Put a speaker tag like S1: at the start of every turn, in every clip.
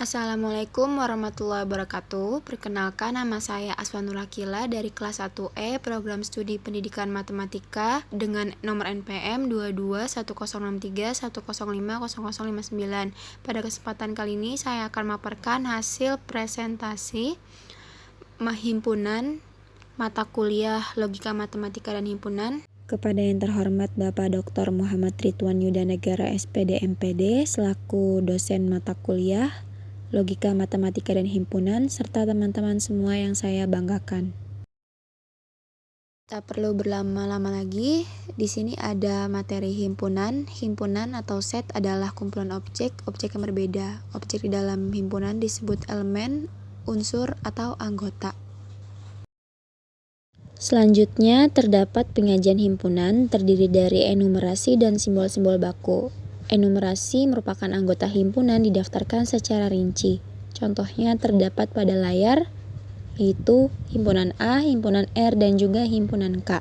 S1: Assalamualaikum warahmatullahi wabarakatuh. Perkenalkan, nama saya Aswanul Akila dari kelas 1E Program Studi Pendidikan Matematika dengan nomor NPM 221063105059. Pada kesempatan kali ini saya akan memaparkan hasil presentasi himpunan mata kuliah Logika Matematika dan Himpunan kepada yang terhormat Bapak Dr. Muhammad Ridwan Yudanegara SPD MPD selaku dosen mata kuliah Logika Matematika dan Himpunan serta teman-teman semua yang saya banggakan. Tak perlu berlama-lama lagi. Di sini ada materi himpunan. Himpunan atau set adalah kumpulan objek yang berbeda. Objek di dalam himpunan disebut elemen, unsur, atau anggota. Selanjutnya, terdapat penyajian himpunan terdiri dari enumerasi dan simbol-simbol baku. Enumerasi merupakan anggota himpunan didaftarkan secara rinci. Contohnya terdapat pada layar, yaitu himpunan A, himpunan R, dan juga himpunan K.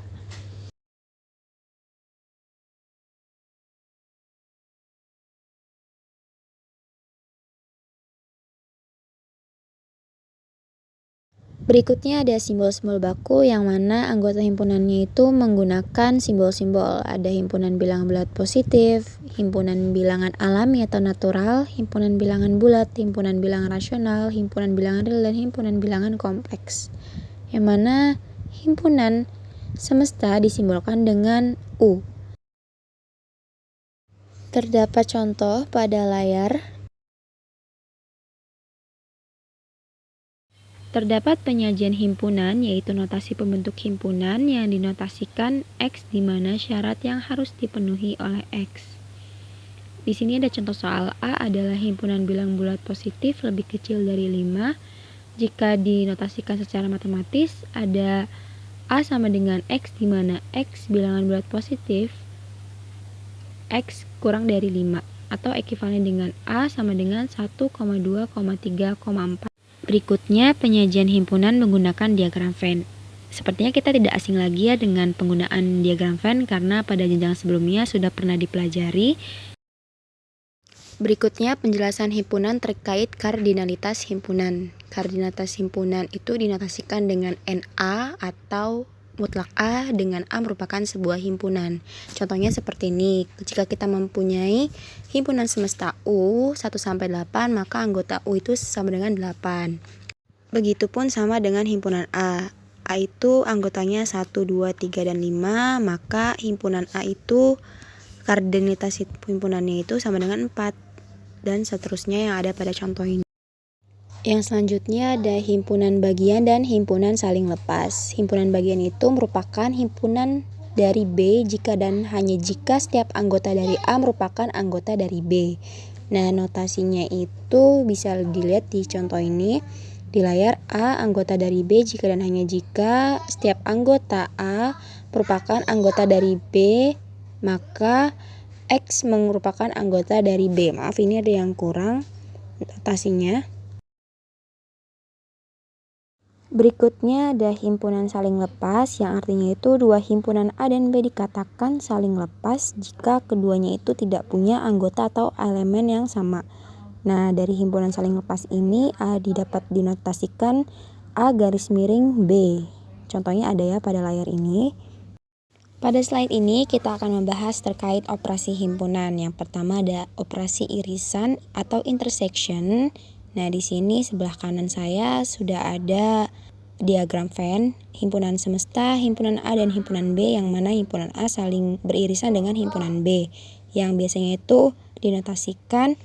S1: Berikutnya ada simbol-simbol baku yang mana anggota himpunannya itu menggunakan simbol-simbol. Ada himpunan bilangan bulat positif, himpunan bilangan alami atau natural, himpunan bilangan bulat, himpunan bilangan rasional, himpunan bilangan real, dan himpunan bilangan kompleks. Yang mana himpunan semesta disimbolkan dengan U. Terdapat contoh pada layar. Terdapat penyajian himpunan, yaitu notasi pembentuk himpunan yang dinotasikan X di mana syarat yang harus dipenuhi oleh X. Di sini ada contoh soal A adalah himpunan bilang bulat positif lebih kecil dari 5. Jika dinotasikan secara matematis, ada A sama dengan X di mana X bilangan bulat positif, X kurang dari 5 atau ekivalen dengan A sama dengan 1,2,3,4. Berikutnya, penyajian himpunan menggunakan diagram Venn. Sepertinya kita tidak asing lagi ya dengan penggunaan diagram Venn karena pada jenjang sebelumnya sudah pernah dipelajari. Berikutnya, penjelasan himpunan terkait kardinalitas himpunan. Kardinalitas himpunan itu dinotasikan dengan NA atau mutlak A dengan A merupakan sebuah himpunan. Contohnya seperti ini. Jika kita mempunyai himpunan semesta U 1-8, maka anggota U itu sama dengan 8. Begitupun sama dengan himpunan A. A itu anggotanya 1, 2, 3, dan 5, maka himpunan A itu kardinalitas himpunannya itu sama dengan 4. Dan seterusnya yang ada pada contoh ini. Yang selanjutnya ada himpunan bagian dan himpunan saling lepas. Himpunan bagian itu merupakan himpunan dari B jika dan hanya jika setiap anggota dari A merupakan anggota dari B. Nah, notasinya itu bisa dilihat di contoh ini. Di layar A anggota dari B jika dan hanya jika setiap anggota A merupakan anggota dari B, maka X merupakan anggota dari B. Maaf, ini ada yang kurang notasinya. Berikutnya ada himpunan saling lepas yang artinya itu dua himpunan A dan B dikatakan saling lepas jika keduanya itu tidak punya anggota atau elemen yang sama. Nah, dari himpunan saling lepas ini A didapat dinotasikan A garis miring B. Contohnya ada ya pada layar ini. Pada slide ini kita akan membahas terkait operasi himpunan. Yang pertama ada operasi irisan atau intersection. Nah, di sini sebelah kanan saya sudah ada diagram Venn, himpunan semesta, himpunan A dan himpunan B, yang mana himpunan A saling beririsan dengan himpunan B, yang biasanya itu dinotasikan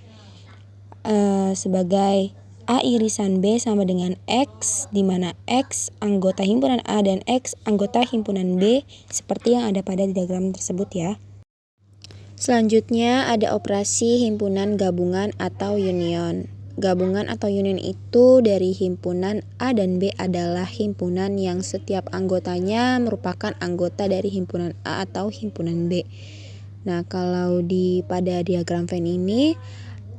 S1: sebagai A irisan B sama dengan X, di mana X anggota himpunan A dan X anggota himpunan B, seperti yang ada pada diagram tersebut ya. Selanjutnya ada operasi himpunan gabungan atau union. Gabungan atau union itu dari himpunan A dan B adalah himpunan yang setiap anggotanya merupakan anggota dari himpunan A atau himpunan B. Nah, kalau pada diagram Venn ini,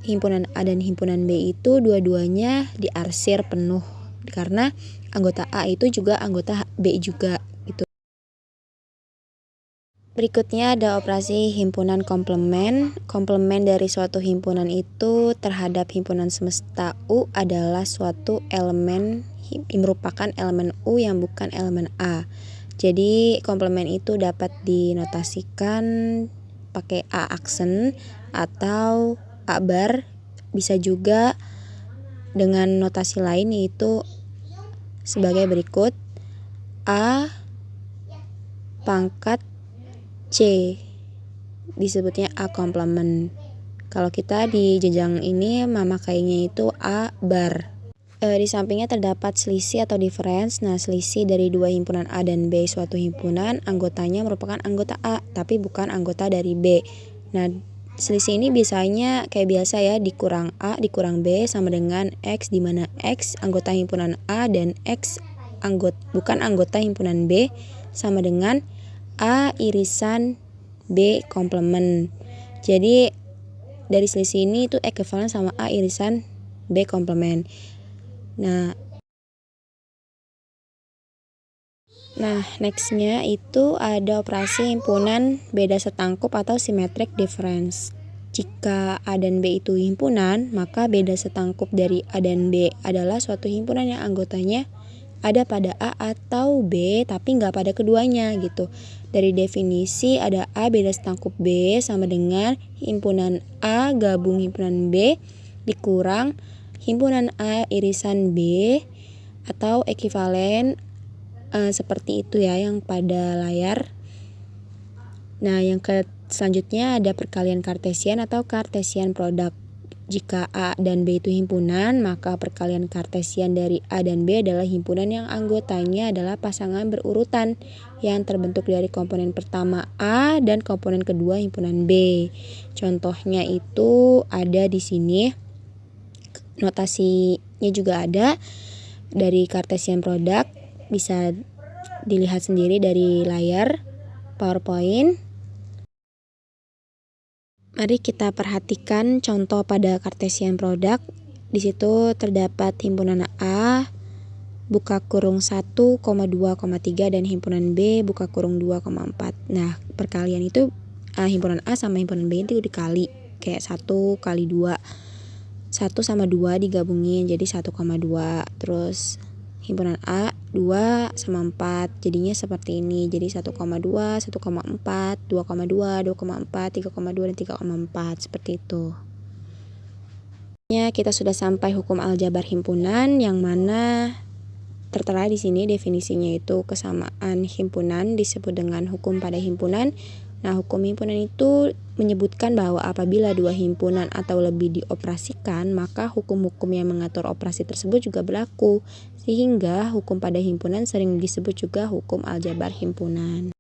S1: himpunan A dan himpunan B itu dua-duanya diarsir penuh karena anggota A itu juga anggota B juga gitu. Berikutnya ada operasi himpunan komplement. Komplement dari suatu himpunan itu terhadap himpunan semesta U adalah suatu elemen merupakan elemen U yang bukan elemen A. Jadi komplement itu dapat dinotasikan pakai A aksen atau A bar, bisa juga dengan notasi lain yaitu sebagai berikut: A pangkat C, disebutnya A komplement. Kalau kita di jenjang ini memakainya itu A bar. Di sampingnya terdapat selisih atau difference. Nah, selisih dari dua himpunan A dan B suatu himpunan, anggotanya merupakan anggota A tapi bukan anggota dari B. Nah, selisih ini biasanya kayak biasa ya, dikurang A dikurang B sama dengan X, di mana X anggota himpunan A dan X bukan anggota himpunan B sama dengan A irisan B komplement. Jadi dari selisih ini itu ekuivalen sama A irisan B komplement. Nah, nextnya itu ada operasi himpunan beda setangkup atau symmetric difference. Jika A dan B itu himpunan, maka beda setangkup dari A dan B adalah suatu himpunan yang anggotanya ada pada A atau B tapi nggak pada keduanya gitu. Dari definisi ada A beda setangkup B sama dengan himpunan A gabung himpunan B dikurang himpunan A irisan B atau ekuivalen seperti itu ya yang pada layar. Nah, yang selanjutnya ada perkalian kartesian atau kartesian produk. Jika A dan B itu himpunan, maka perkalian kartesian dari A dan B adalah himpunan yang anggotanya adalah pasangan berurutan yang terbentuk dari komponen pertama A dan komponen kedua himpunan B. Contohnya itu ada di sini. Notasinya juga ada dari kartesian produk, bisa dilihat sendiri dari layar PowerPoint. Mari kita perhatikan contoh pada kartesian produk. Di situ terdapat himpunan A buka kurung 1,2,3 dan himpunan B buka kurung 2,4. Nah, perkalian itu himpunan A sama himpunan B itu dikali kayak 1 kali 2. 1 sama 2 digabungin jadi 1,2. Terus himpunan A 2 sama 4 jadinya seperti ini, jadi 1,2, 1,4, 2,2, 2,4, 3,2 dan 3,4 seperti itu. Kita sudah sampai hukum aljabar himpunan yang mana tertera di sini definisinya itu kesamaan himpunan disebut dengan hukum pada himpunan. Nah, hukum himpunan itu menyebutkan bahwa apabila dua himpunan atau lebih dioperasikan, maka hukum-hukum yang mengatur operasi tersebut juga berlaku. Sehingga hukum pada himpunan sering disebut juga hukum aljabar himpunan.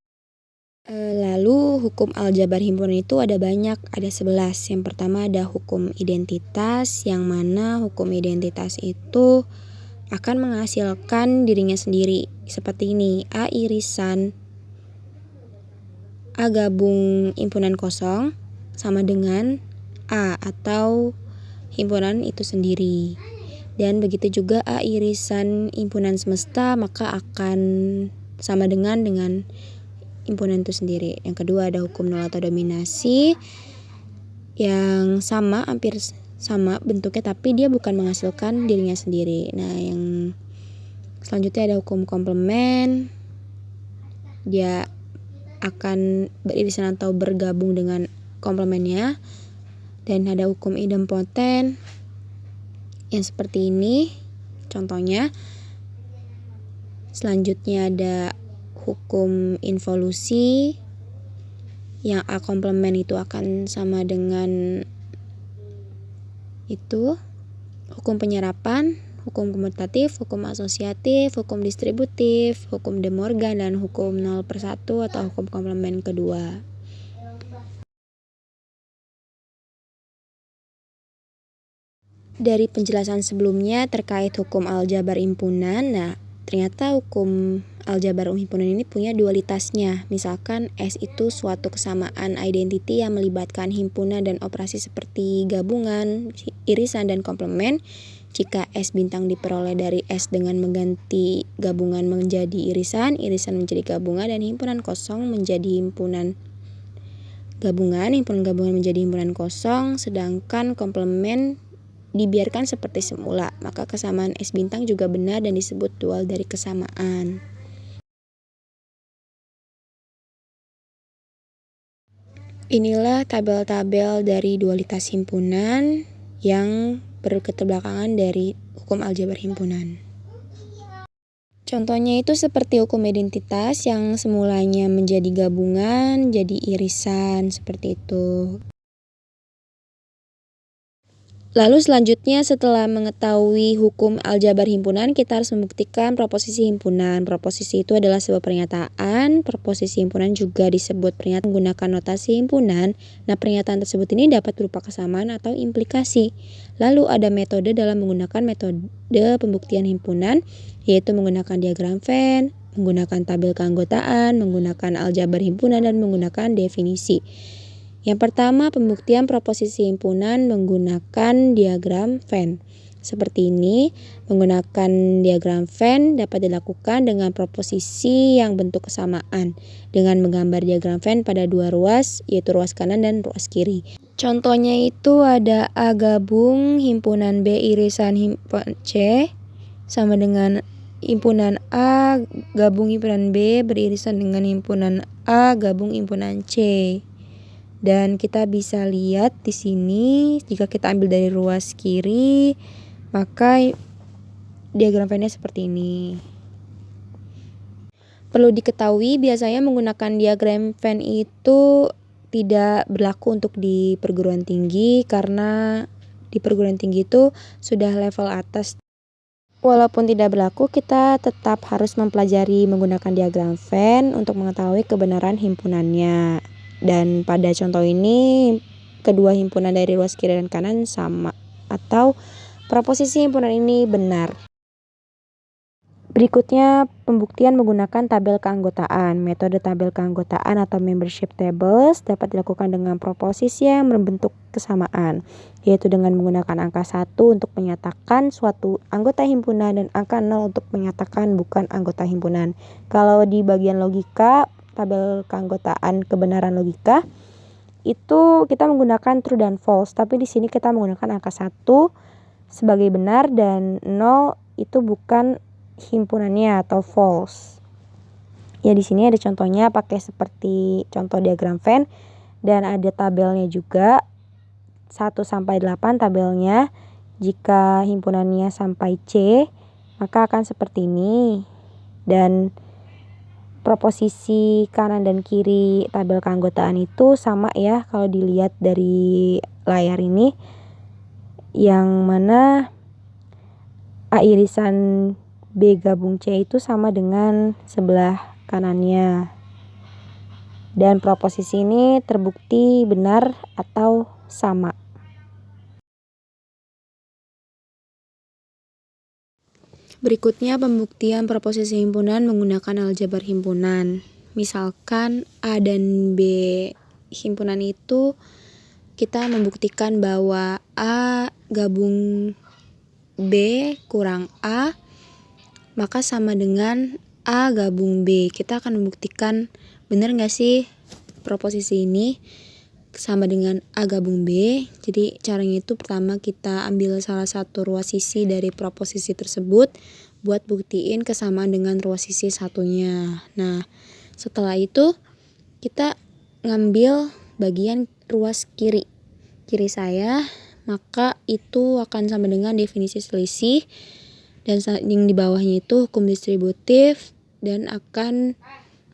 S1: Lalu hukum aljabar himpunan itu ada banyak, ada 11. Yang pertama ada hukum identitas, yang mana hukum identitas itu akan menghasilkan dirinya sendiri. Seperti ini, A irisan A gabung himpunan kosong sama dengan A atau himpunan itu sendiri. Dan begitu juga A irisan himpunan semesta maka akan sama dengan himpunan itu sendiri. Yang kedua ada hukum nol atau dominasi yang sama, hampir sama bentuknya tapi dia bukan menghasilkan dirinya sendiri. Nah, yang selanjutnya ada hukum komplement. Dia akan beririsan atau bergabung dengan komplemennya. Dan ada hukum idempoten yang seperti ini contohnya. Selanjutnya ada hukum involusi yang A komplement itu akan sama dengan itu. Hukum penyerapan, hukum komutatif, hukum asosiatif, hukum distributif, hukum De Morgan, dan hukum 0/1 atau hukum komplement kedua. Dari penjelasan sebelumnya terkait hukum aljabar himpunan, nah ternyata hukum aljabar himpunan ini punya dualitasnya. Misalkan S itu suatu kesamaan identity yang melibatkan himpunan dan operasi seperti gabungan, irisan, dan komplement. Jika S bintang diperoleh dari S dengan mengganti gabungan menjadi irisan, irisan menjadi gabungan, dan himpunan kosong menjadi himpunan gabungan menjadi himpunan kosong, sedangkan komplement dibiarkan seperti semula, maka kesamaan S bintang juga benar dan disebut dual dari kesamaan. Inilah tabel-tabel dari dualitas himpunan yang berketerbelakangan dari hukum aljabar himpunan. Contohnya itu seperti hukum identitas yang semulanya menjadi gabungan, jadi irisan, seperti itu. Lalu selanjutnya setelah mengetahui hukum aljabar himpunan, kita harus membuktikan proposisi himpunan. Proposisi itu adalah sebuah pernyataan. Proposisi himpunan juga disebut pernyataan menggunakan notasi himpunan. Nah, pernyataan tersebut ini dapat berupa kesamaan atau implikasi. Lalu ada metode dalam menggunakan metode pembuktian himpunan, yaitu menggunakan diagram Venn, menggunakan tabel keanggotaan, menggunakan aljabar himpunan, dan menggunakan definisi. Yang pertama, pembuktian proposisi himpunan menggunakan diagram Venn. Seperti ini, menggunakan diagram Venn dapat dilakukan dengan proposisi yang bentuk kesamaan dengan menggambar diagram Venn pada dua ruas, yaitu ruas kanan dan ruas kiri. Contohnya itu ada A gabung himpunan B irisan himpunan C sama dengan himpunan A gabung himpunan B beririsan dengan himpunan A gabung himpunan C. Dan kita bisa lihat di sini, jika kita ambil dari ruas kiri, maka diagram Venn-nya seperti ini. Perlu diketahui, biasanya menggunakan diagram Venn itu tidak berlaku untuk di perguruan tinggi, karena di perguruan tinggi itu sudah level atas. Walaupun tidak berlaku, kita tetap harus mempelajari menggunakan diagram Venn untuk mengetahui kebenaran himpunannya. Dan pada contoh ini, kedua himpunan dari ruas kiri dan kanan sama, atau proposisi himpunan ini benar. Berikutnya, pembuktian menggunakan tabel keanggotaan. Metode tabel keanggotaan atau membership tables dapat dilakukan dengan proposisi yang membentuk kesamaan, yaitu dengan menggunakan angka 1 untuk menyatakan suatu anggota himpunan dan angka 0 untuk menyatakan bukan anggota himpunan. Kalau di bagian logika, tabel keanggotaan kebenaran logika itu kita menggunakan true dan false, tapi di sini kita menggunakan angka 1 sebagai benar dan 0 itu bukan himpunannya atau false. Ya, di sini ada contohnya pakai seperti contoh diagram Venn dan ada tabelnya juga 1 sampai 8 tabelnya. Jika himpunannya sampai C, maka akan seperti ini. Dan proposisi kanan dan kiri tabel keanggotaan itu sama ya kalau dilihat dari layar ini, yang mana A irisan B gabung C itu sama dengan sebelah kanannya, dan proposisi ini terbukti benar atau sama. Berikutnya pembuktian proposisi himpunan menggunakan aljabar himpunan. Misalkan A dan B himpunan itu kita membuktikan bahwa A gabung B kurang A maka sama dengan A gabung B. Kita akan membuktikan benar nggak sih proposisi ini sama dengan A gabung B. Jadi caranya itu pertama kita ambil salah satu ruas sisi dari proposisi tersebut buat buktiin kesamaan dengan ruas sisi satunya. Nah, setelah itu kita ngambil bagian ruas kiri saya, maka itu akan sama dengan definisi selisih, dan yang di bawahnya itu hukum distributif, dan akan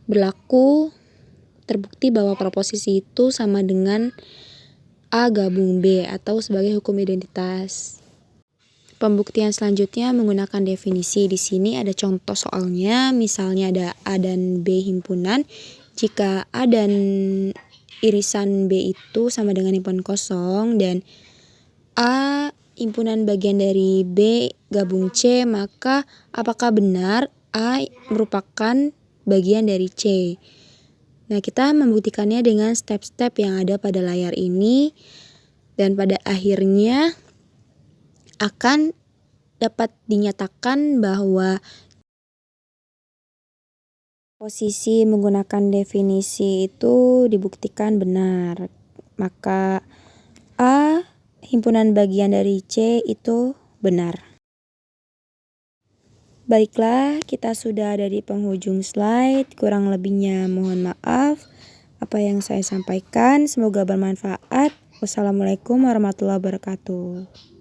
S1: berlaku terbukti bahwa proposisi itu sama dengan A gabung B atau sebagai hukum identitas. Pembuktian selanjutnya menggunakan definisi. Di sini ada contoh soalnya, misalnya ada A dan B himpunan. Jika A dan irisan B itu sama dengan himpunan kosong dan A himpunan bagian dari B gabung C, maka apakah benar A merupakan bagian dari C? Nah, kita membuktikannya dengan step-step yang ada pada layar ini, dan pada akhirnya akan dapat dinyatakan bahwa posisi menggunakan definisi itu dibuktikan benar. Maka A, himpunan bagian dari C itu benar. Baiklah, kita sudah ada di penghujung slide. Kurang lebihnya mohon maaf. Apa yang saya sampaikan semoga bermanfaat. Wassalamualaikum warahmatullahi wabarakatuh.